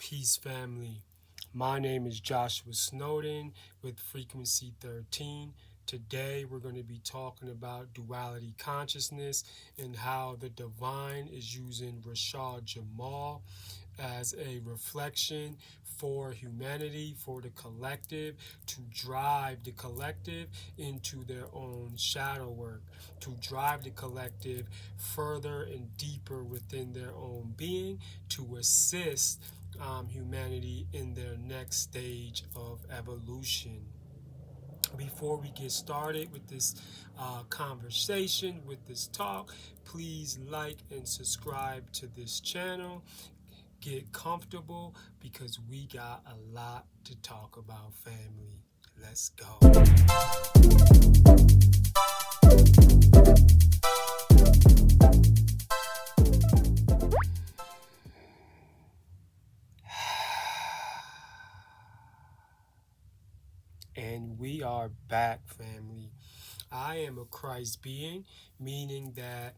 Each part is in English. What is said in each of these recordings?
Peace, family. My name is Joshua Snowden with Frequency 13. Today, we're going to be talking about duality consciousness and how the divine is using Rashad Jamal as a reflection for humanity, for the collective, to drive the collective into their own shadow work, to drive the collective further and deeper within their own being, to assist humanity in their next stage of evolution. Before we get started with this conversation, with this talk, please like and subscribe to this channel. Get comfortable because we got a lot to talk about, family. Let's go. And we are back, family. I am a Christ being, meaning that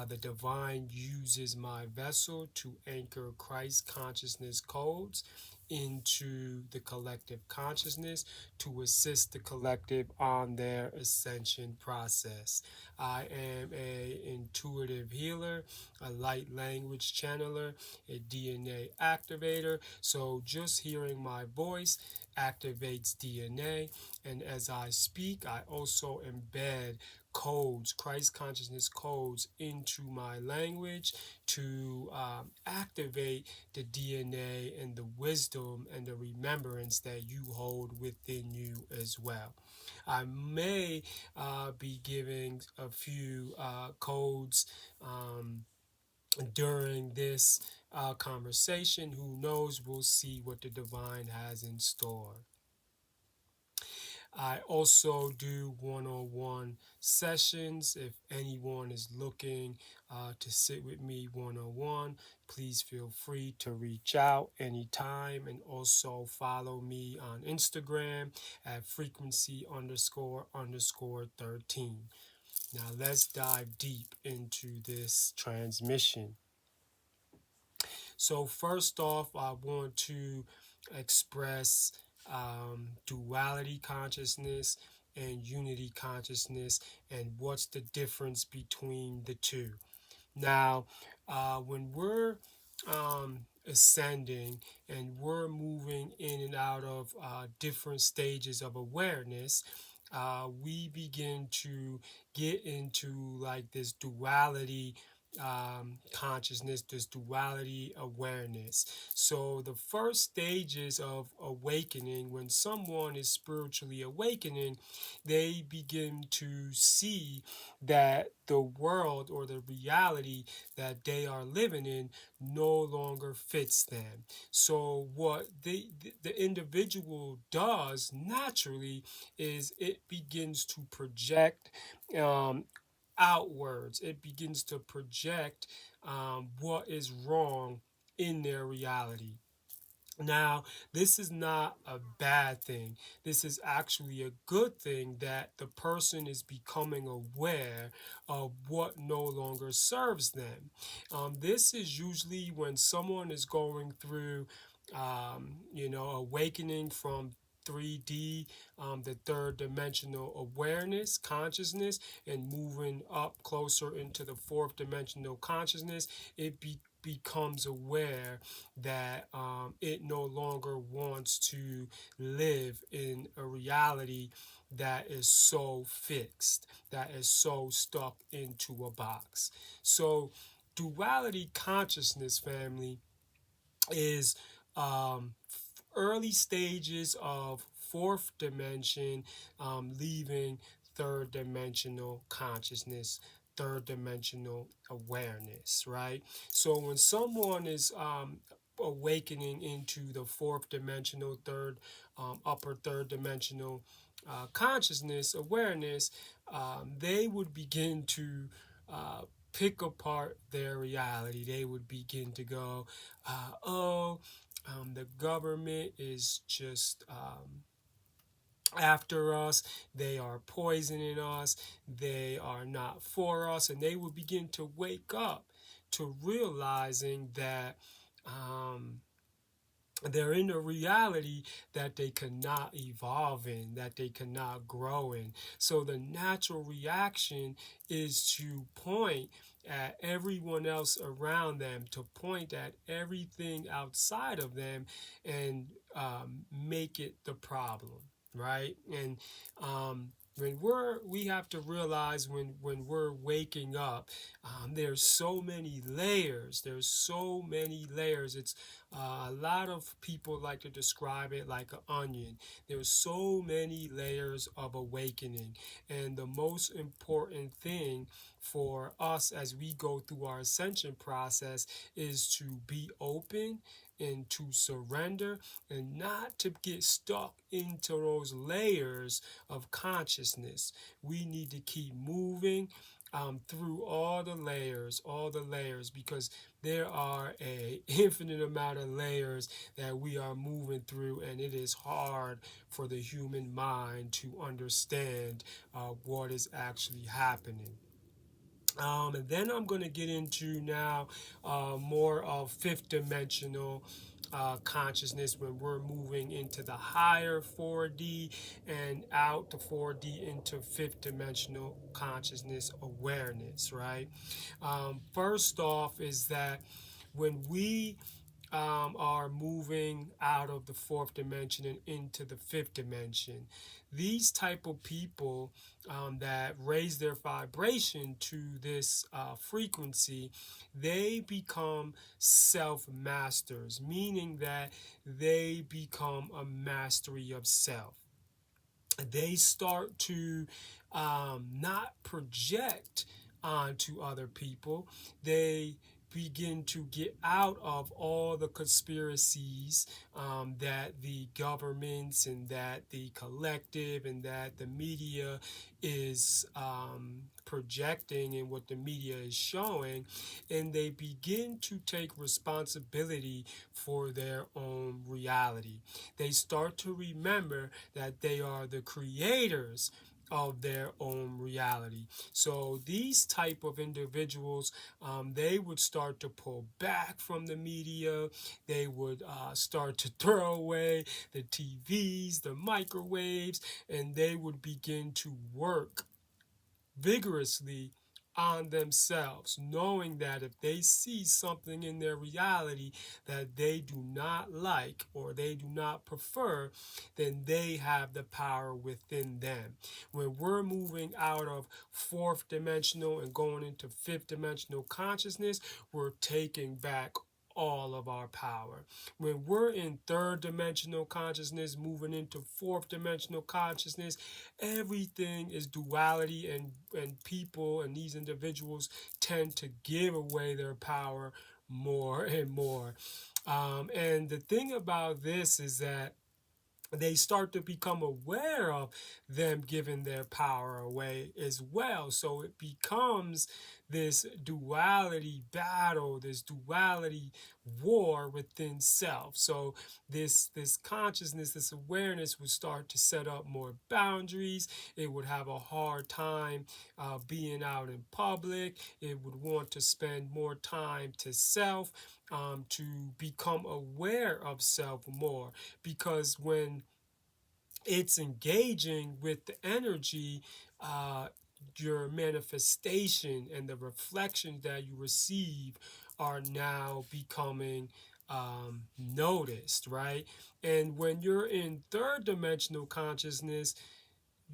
the divine uses my vessel to anchor Christ consciousness codes into the collective consciousness to assist the collective on their ascension process. I am a intuitive healer, a light language channeler, a DNA activator. So just hearing my voice activates DNA, and as I speak, I also embed codes, Christ consciousness codes, into my language to activate the DNA and the wisdom and the remembrance that you hold within you as well. I may be giving a few codes during this conversation. Who knows? We'll see what the divine has in store. I also do one-on-one sessions. If anyone is looking to sit with me one-on-one, please feel free to reach out anytime, and also follow me on Instagram at frequency underscore underscore 13. Now let's dive deep into this transmission. So first off, I want to express duality consciousness and unity consciousness and what's the difference between the two. Now, when we're ascending and we're moving in and out of different stages of awareness, we begin to get into like this duality consciousness, this duality awareness. So, the first stages of awakening, when someone is spiritually awakening, they begin to see that the world or the reality that they are living in no longer fits them. So what the individual does naturally is it begins to project um, outwards. It begins to project what is wrong in their reality. Now, this is not a bad thing. This is actually a good thing that the person is becoming aware of what no longer serves them. This is usually when someone is going through, awakening from 3D, the third dimensional awareness, consciousness, and moving up closer into the fourth dimensional consciousness. Becomes aware that it no longer wants to live in a reality that is so fixed, that is so stuck into a box. So, duality consciousness, family, is early stages of fourth dimension, leaving third dimensional consciousness, third dimensional awareness, right? So when someone is awakening into the fourth dimensional, upper third dimensional consciousness, awareness, they would begin to pick apart their reality. They would begin to go, the government is just after us. They are poisoning us. They are not for us. And they will begin to wake up to realizing that they're in a reality that they cannot evolve in, that they cannot grow in. So the natural reaction is to point at everyone else around them, to point at everything outside of them, and make it the problem, right? And we have to realize when we're waking up, there's so many layers. There's so many layers. It's a lot of people like to describe it like an onion. There's so many layers of awakening. And the most important thing for us as we go through our ascension process is to be open and to surrender and not to get stuck into those layers of consciousness. We need to keep moving through all the layers, because there are a infinite amount of layers that we are moving through, and it is hard for the human mind to understand what is actually happening. And then I'm going to get into now more of fifth dimensional consciousness, when we're moving into the higher 4D and out the 4D into fifth dimensional consciousness awareness, right? First off, is that when we are moving out of the fourth dimension and into the fifth dimension, these type of people that raise their vibration to this frequency, they become self-masters, meaning that they become a mastery of self. They start to not project onto other people. They begin to get out of all the conspiracies that the governments and that the collective and that the media is projecting, and what the media is showing, and they begin to take responsibility for their own reality. They start to remember that they are the creators of their own reality. So these type of individuals, they would start to pull back from the media. They would start to throw away the TVs, the microwaves, and they would begin to work vigorously on themselves, knowing that if they see something in their reality that they do not like or they do not prefer, then they have the power within them. When we're moving out of fourth dimensional and going into fifth dimensional consciousness, we're taking back all of our power. When we're in third dimensional consciousness, moving into fourth dimensional consciousness, everything is duality, and people and these individuals tend to give away their power more and more. And the thing about this is that they start to become aware of them giving their power away as well. So it becomes this duality battle, this duality war within self. So this consciousness, this awareness would start to set up more boundaries. It would have a hard time being out in public. It would want to spend more time to self, to become aware of self more, because when it's engaging with the energy, uh, your manifestation and the reflections that you receive are now becoming noticed, right? And when you're in third dimensional consciousness,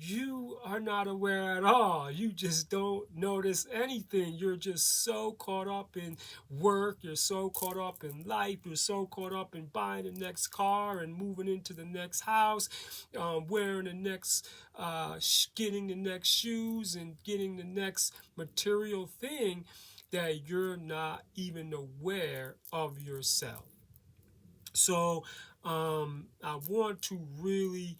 you are not aware at all. You just don't notice anything. You're just so caught up in work. You're so caught up in life. You're so caught up in buying the next car and moving into the next house, wearing the next, getting the next shoes and getting the next material thing, that you're not even aware of yourself. So I want to really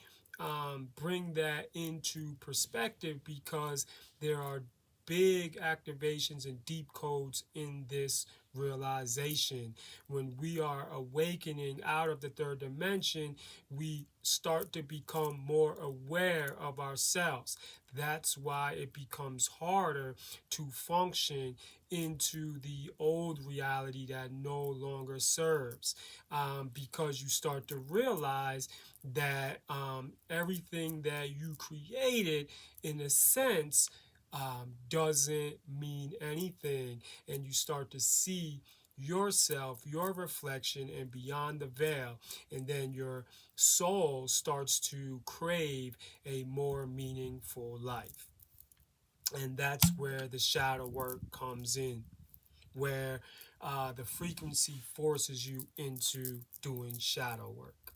bring that into perspective, because there are big activations and deep codes in this realization. When we are awakening out of the third dimension, we start to become more aware of ourselves. That's why it becomes harder to function into the old reality that no longer serves, because you start to realize that everything that you created, in a sense, doesn't mean anything, and you start to see yourself, your reflection, and beyond the veil, and then your soul starts to crave a more meaningful life. And that's where the shadow work comes in, where the frequency forces you into doing shadow work.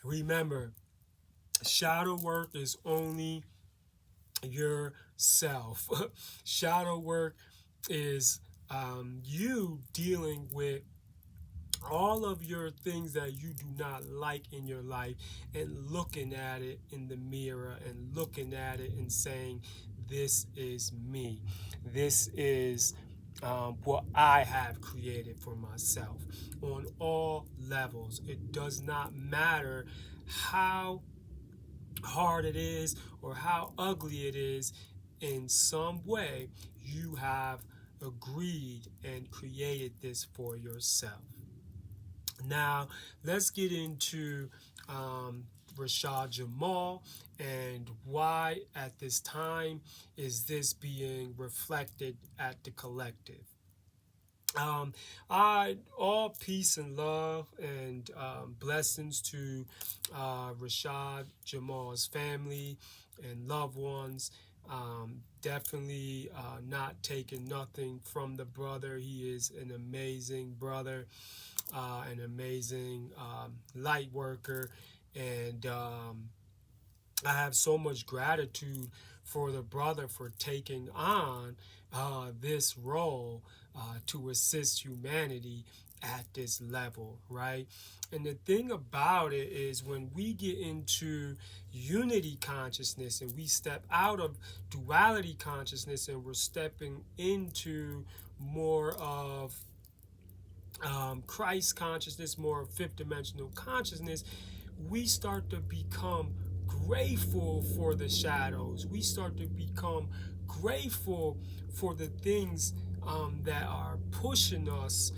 Remember, shadow work is only yourself. Shadow work is you dealing with all of your things that you do not like in your life, and looking at it in the mirror and looking at it and saying, this is me. This is what I have created for myself on all levels. It does not matter how hard it is or how ugly it is. In some way, you have agreed and created this for yourself. Now, let's get into Rashad Jamal and why at this time is this being reflected at the collective. All peace and love and blessings to Rashad Jamal's family and loved ones. Definitely not taking nothing from the brother. He is an amazing brother, an amazing light worker, and I have so much gratitude for the brother for taking on this role to assist humanity at this level, right? And the thing about it is, when we get into unity consciousness and we step out of duality consciousness and we're stepping into more of Christ consciousness, more fifth dimensional consciousness, we start to become grateful for the shadows. We start to become grateful for the things that are pushing us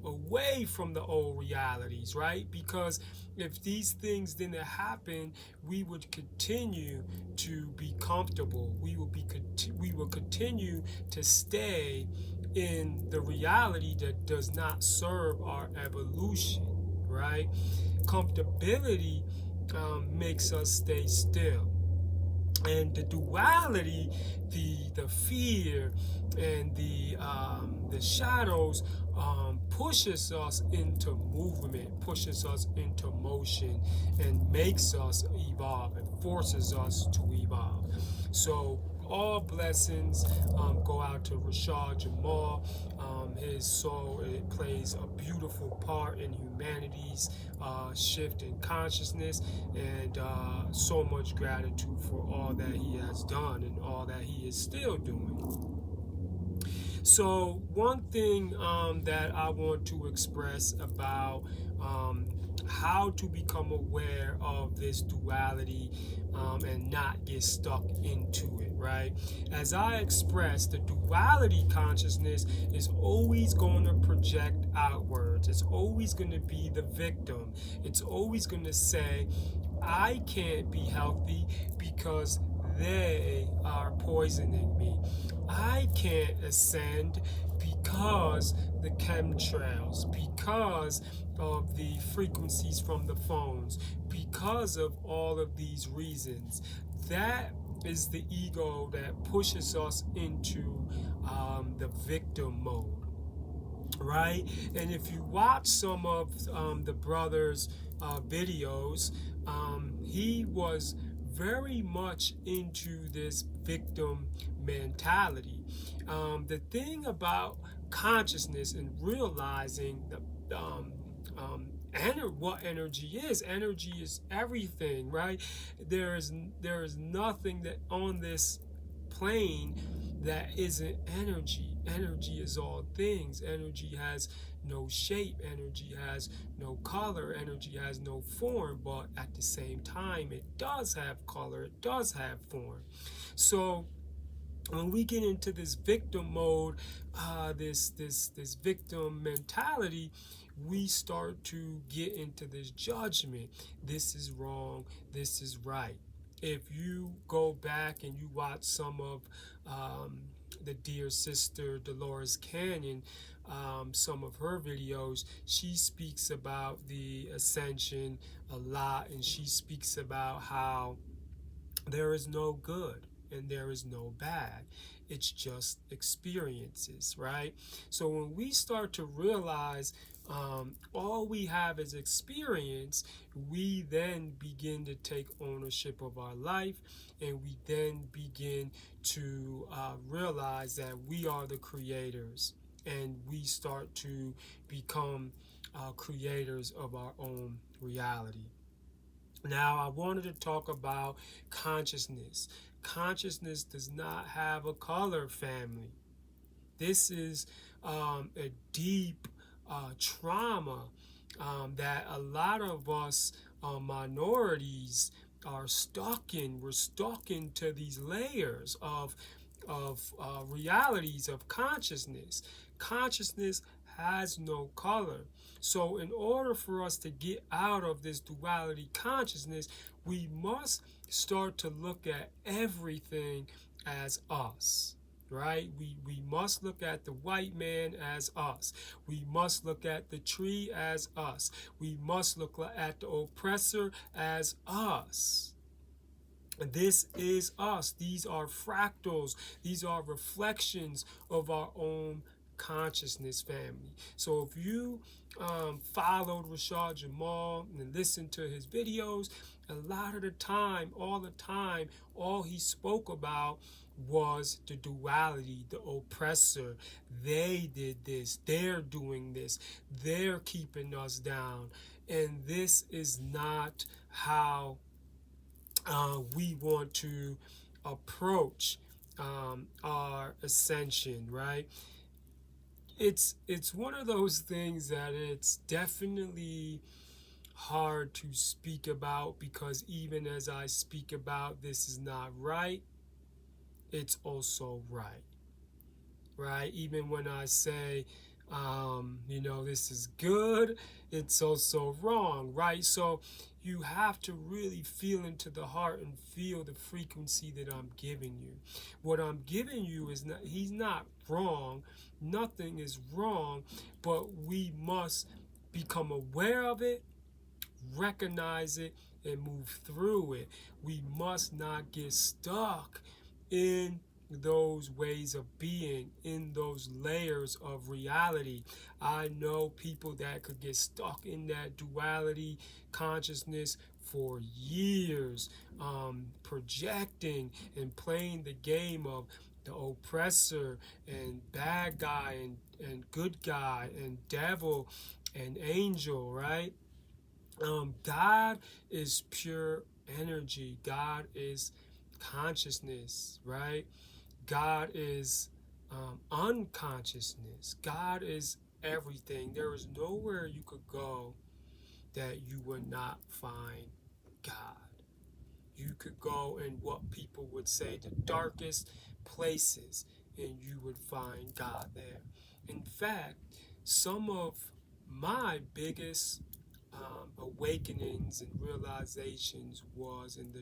away from the old realities, right? Because if these things didn't happen, we would continue to be comfortable. We will continue to stay in the reality that does not serve our evolution, right? Comfortability makes us stay still, and the duality, the fear, and the shadows pushes us into movement, pushes us into motion, and makes us evolve and forces us to evolve. So all blessings go out to Rashad Jamal. His soul, it plays a beautiful part in humanity's shift in consciousness, and so much gratitude for all that he has done and all that he is still doing. So one thing that I want to express about how to become aware of this duality and not get stuck into it, right? As I expressed, the duality consciousness is always going to project outwards. It's always going to be the victim. It's always going to say, I can't be healthy because they are poisoning me. I can't ascend because the chemtrails, because of the frequencies from the phones, because of all of these reasons. That is the ego that pushes us into the victim mode, right? And if you watch some of the brother's videos, he was very much into this victim mentality. The thing about consciousness and realizing what energy is. Energy is everything, right? There is there is nothing that on this plane that isn't energy. Energy is all things. Energy has no shape. Energy has no color. Energy has no form. But at the same time, it does have color. It does have form. So when we get into this victim mode, this victim mentality, we start to get into this judgment. This is wrong. This is right. If you go back and you watch some of um, the dear sister Dolores Canyon, some of her videos, she speaks about the ascension a lot, and she speaks about how there is no good and there is no bad. It's just experiences, right? So when we start to realize all we have is experience, we then begin to take ownership of our life, and we then begin to realize that we are the creators, and we start to become creators of our own reality. Now, I wanted to talk about consciousness. Consciousness does not have a color, family. This is a deep trauma that a lot of us minorities are stuck in. We're stuck into these layers of realities of consciousness. Consciousness has no color. So, in order for us to get out of this duality consciousness, we must start to look at everything as us, right? We must look at the white man as us. We must look at the tree as us. We must look at the oppressor as us. This is us. These are fractals. These are reflections of our own consciousness, family. So if you followed Rashad Jamal and listened to his videos, a lot of the time, all he spoke about was the duality, the oppressor. They did this. They're doing this. They're keeping us down. And this is not how we want to approach our ascension, right? It's one of those things that it's definitely hard to speak about, because even as I speak about this is not right, it's also right, right? Even when I say, this is good, it's also wrong, right? So you have to really feel into the heart and feel the frequency that I'm giving you. What I'm giving you is not, he's not wrong. Nothing is wrong, but we must become aware of it, recognize it, and move through it. We must not get stuck in those ways of being, in those layers of reality. I know people that could get stuck in that duality consciousness for years, projecting and playing the game of the oppressor and bad guy and good guy and devil and angel, right? God is pure energy. God is consciousness, right? God is unconsciousness. God is everything. There is nowhere you could go that you would not find God. You could go in what people would say the darkest places, and you would find God there. In fact, some of my biggest awakenings and realizations was in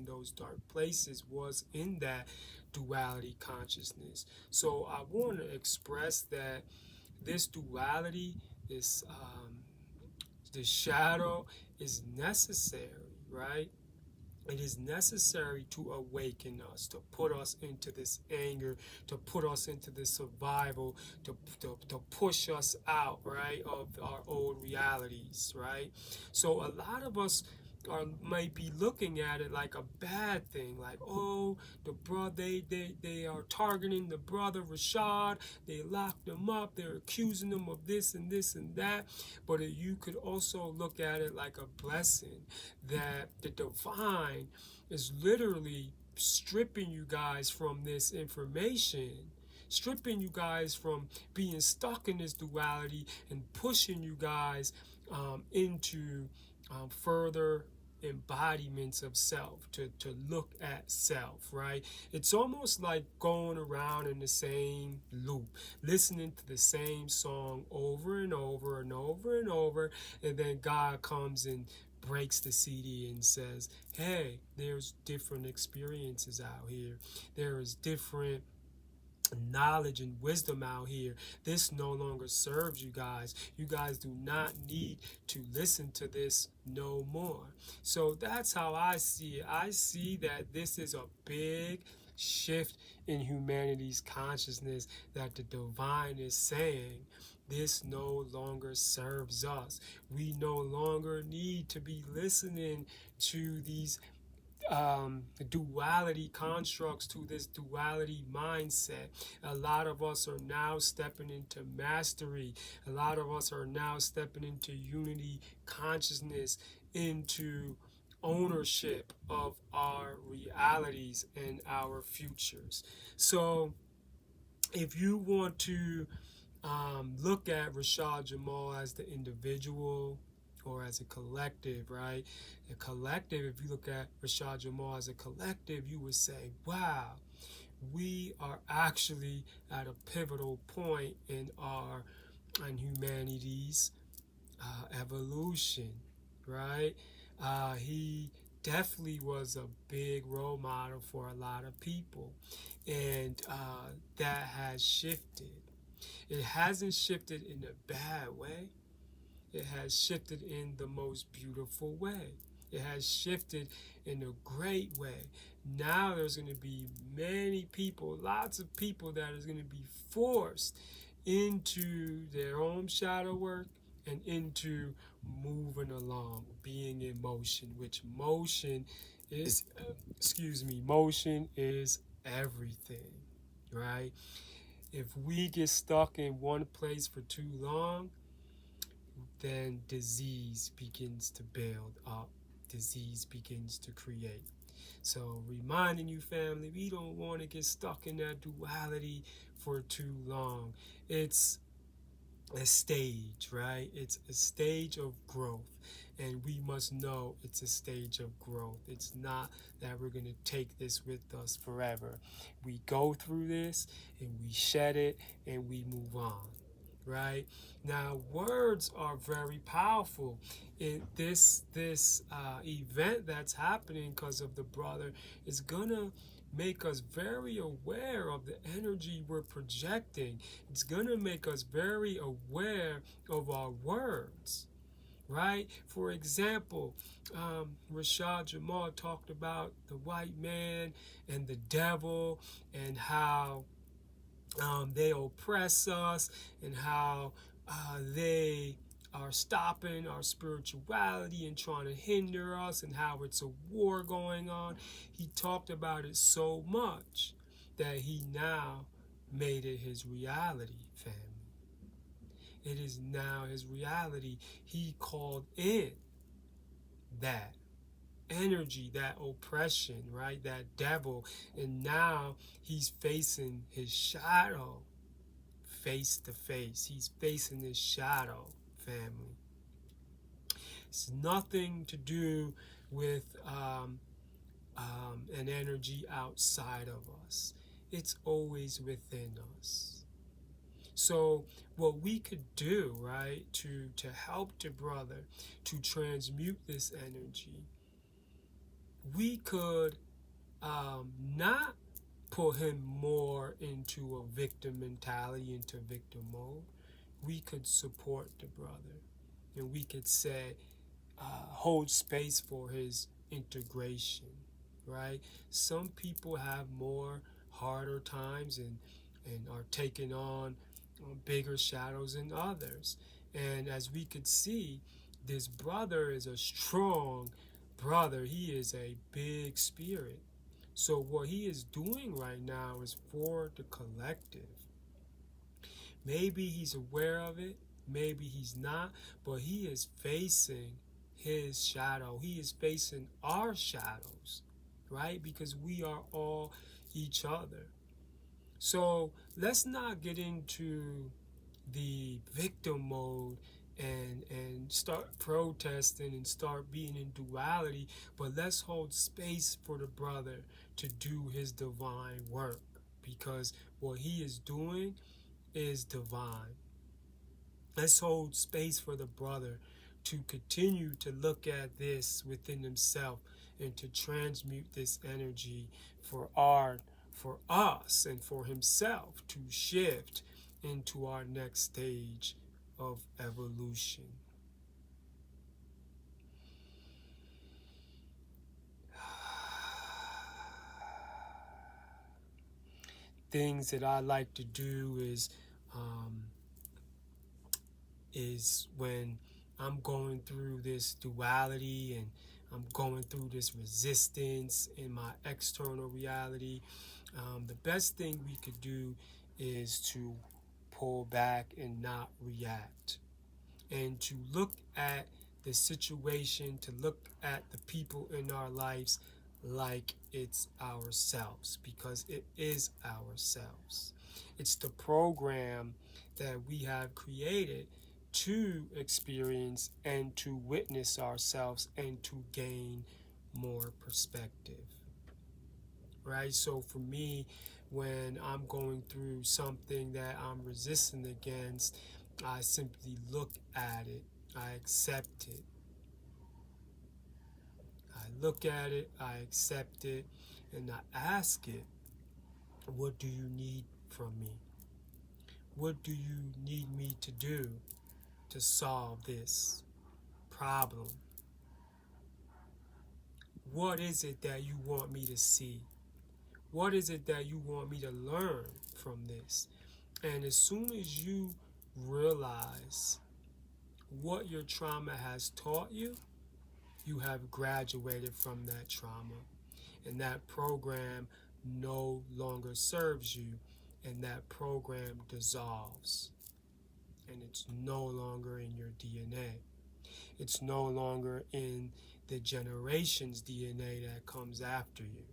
those dark places, was in that duality consciousness. So I want to express that this duality, this shadow, is necessary, right? It is necessary to awaken us, to put us into this anger, to put us into this survival, to push us out, right, of our old realities, right? So a lot of us might be looking at it like a bad thing, like, oh, the brother, they are targeting the brother Rashad, they locked him up, they're accusing him of this and this and that. But you could also look at it like a blessing, that the divine is literally stripping you guys from this information, stripping you guys from being stuck in this duality, and pushing you guys into further embodiments of self, to look at self, right? It's almost like going around in the same loop, listening to the same song over and over and over and over, and then God comes and breaks the CD and says, hey, there's different experiences out here. There is different knowledge and wisdom out here. This no longer serves you guys. You guys do not need to listen to this no more. So that's how I see it. I see that this is a big shift in humanity's consciousness, that the divine is saying this no longer serves us. We no longer need to be listening to these duality constructs, to this duality mindset. A lot of us are now stepping into mastery. A lot of us are now stepping into unity consciousness, into ownership of our realities and our futures. So if you want to look at Rashad Jamal as the individual or as a collective, right? A collective, if you look at Rashad Jamal as a collective, you would say, wow, we are actually at a pivotal point in humanity's evolution, right? He definitely was a big role model for a lot of people, and that has shifted. It hasn't shifted in a bad way. It has shifted in the most beautiful way. It has shifted in a great way. Now there's going to be many people, lots of people that is going to be forced into their own shadow work and into moving along, being in motion, which motion is, motion is everything, right? If we get stuck in one place for too long, then disease begins to build up. Disease begins to create. So reminding you, family, we don't want to get stuck in that duality for too long. It's a stage, right? It's a stage of growth. And we must know it's a stage of growth. It's not that we're going to take this with us forever. We go through this and we shed it and we move on, right? Now, words are very powerful. In this event that's happening because of the brother is gonna make us very aware of the energy we're projecting. It's gonna make us very aware of our words, right? For example, Rashad Jamal talked about the white man and the devil, and how they oppress us, and how they are stopping our spirituality and trying to hinder us, and how it's a war going on. He talked about it so much that he now made it his reality, family. It is now his reality. He called in that energy, that oppression, right? That devil. And now he's facing his shadow face to face. He's facing his shadow, family. It's nothing to do with an energy outside of us. It's always within us. So what we could do, right, to help the brother to transmute this energy, we could not put him more into a victim mentality, into victim mode. We could support the brother, and we could say, hold space for his integration, right? Some people have more harder times and are taking on bigger shadows than others. And as we could see, this brother is a strong brother, he is a big spirit. So what he is doing right now is for the collective. Maybe he's aware of it, maybe he's not, but he is facing his shadow. He is facing our shadows, right? Because we are all each other. So let's not get into the victim mode and start protesting and start being in duality, but let's hold space for the brother to do his divine work, because what he is doing is divine. Let's hold space for the brother to continue to look at this within himself and to transmute this energy for art, for us, and for himself to shift into our next stage of evolution. Things that I like to do um, is when I'm going through this duality and I'm going through this resistance in my external reality, the best thing we could do is to pull back and not react, and to look at the situation, to look at the people in our lives like it's ourselves, because it is ourselves. It's the program that we have created to experience and to witness ourselves and to gain more perspective, right? So for me, when I'm going through something that I'm resisting against, I simply look at it, I accept it. I look at it, I accept it, and I ask it, what do you need from me? What do you need me to do to solve this problem? What is it that you want me to see? What is it that you want me to learn from this? And as soon as you realize what your trauma has taught you, you have graduated from that trauma. And that program no longer serves you, and that program dissolves. And it's no longer in your DNA. It's no longer in the generation's DNA that comes after you.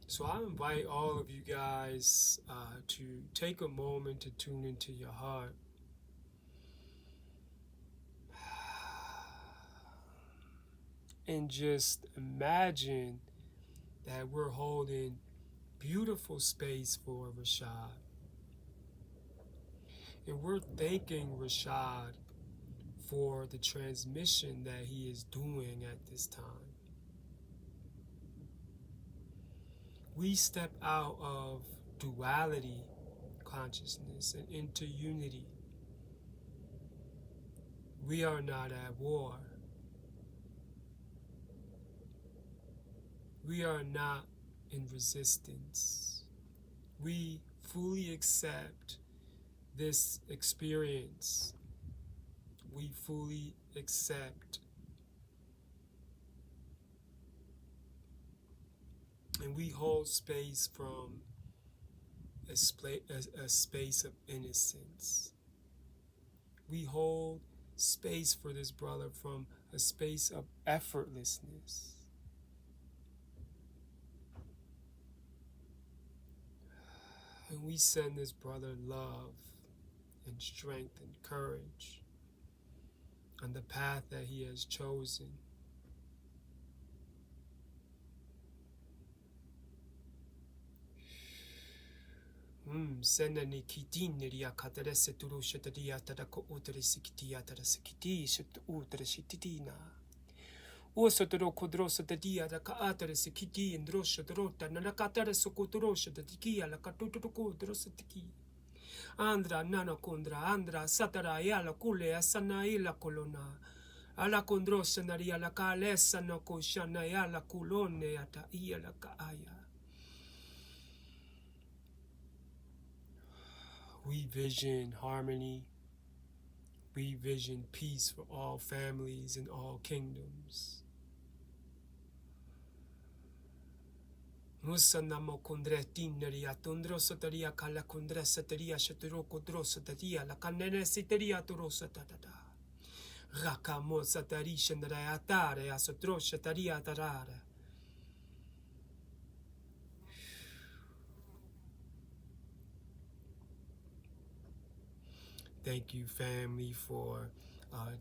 So I invite all of you guys to take a moment to tune into your heart. And just imagine that we're holding beautiful space for Rashad. And we're thanking Rashad for the transmission that he is doing at this time. We step out of duality consciousness and into unity. We are not at war. We are not in resistance. We fully accept this experience. We fully accept and we hold space from a space of innocence. We hold space for this brother from a space of effortlessness. And we send this brother love and strength and courage on the path that he has chosen. Senani kitinria katarese turushataria tadako utresikitia tarasikiti shut utresitina. Usotoro kodrosa tadia da kaatare sikiti and drosha drota nanakatare sokotosha da tikia la katutuko drosa tiki. Andra nana kondra andra satara yala kule asana ila kolona. Ala kondrosa naria la kalesa no koshana yala kulone ata iya la kaaya. We vision harmony. We vision peace for all families and all kingdoms. Musanamo kundretineria tundrosataria kala kundresataria shaturoko drosataria la kanenesiteria turosatata. Rakamo satarisha ndarayatare asotroshataria tarara. Thank you, family, for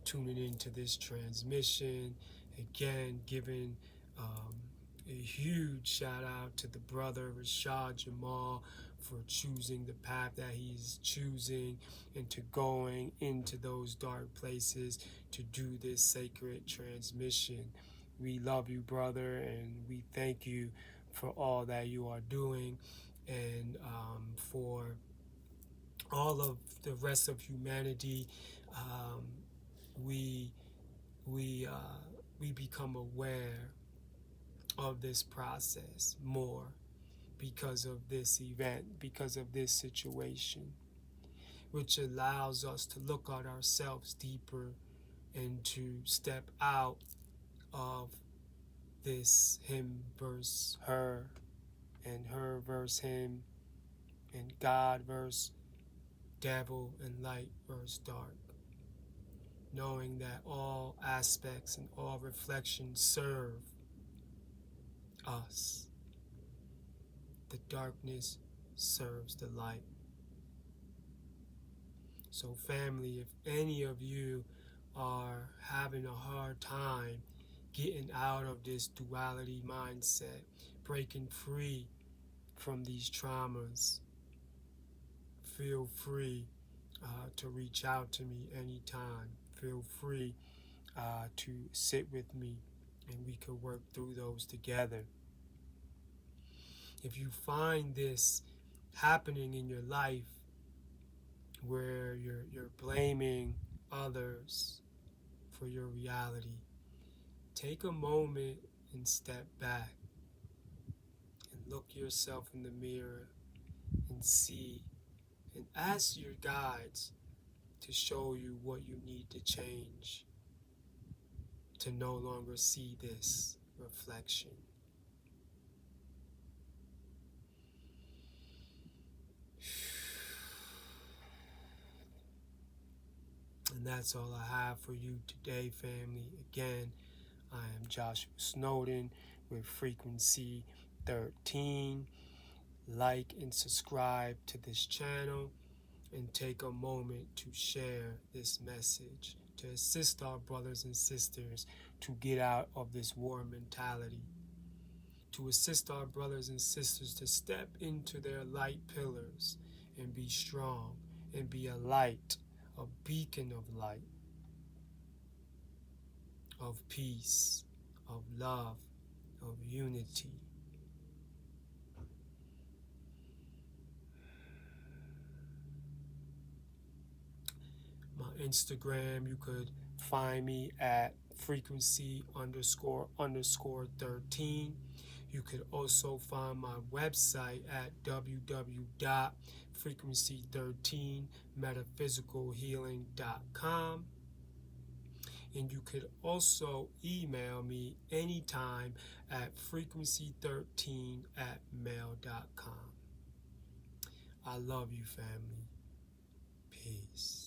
tuning into this transmission. Again, giving a huge shout out to the brother Rashad Jamal for choosing the path that he's choosing and to going into those dark places to do this sacred transmission. We love you, brother, and we thank you for all that you are doing and for all of the rest of humanity. Um, we we uh, we become aware of this process more because of this event, because of this situation, which allows us to look at ourselves deeper and to step out of this him versus her and her versus him and God versus devil and light versus dark, knowing that all aspects and all reflections serve us. The darkness serves the light. So family, if any of you are having a hard time getting out of this duality mindset, breaking free from these traumas, feel free to reach out to me anytime. Feel free to sit with me and we could work through those together. If you find this happening in your life where you're blaming others for your reality, take a moment and step back and look yourself in the mirror and see and ask your guides to show you what you need to change to no longer see this reflection. And that's all I have for you today, family. Again, I am Joshua Snowden with Frequency 13. Like and subscribe to this channel and take a moment to share this message to assist our brothers and sisters to get out of this war mentality, to assist our brothers and sisters to step into their light pillars and be strong and be a light, a beacon of light, of peace, of love, of unity. My Instagram, you could find me at frequency __ 13. You could also find my website at www.frequency13metaphysicalhealing.com. And you could also email me anytime at frequency13@mail.com. I love you, family. Peace.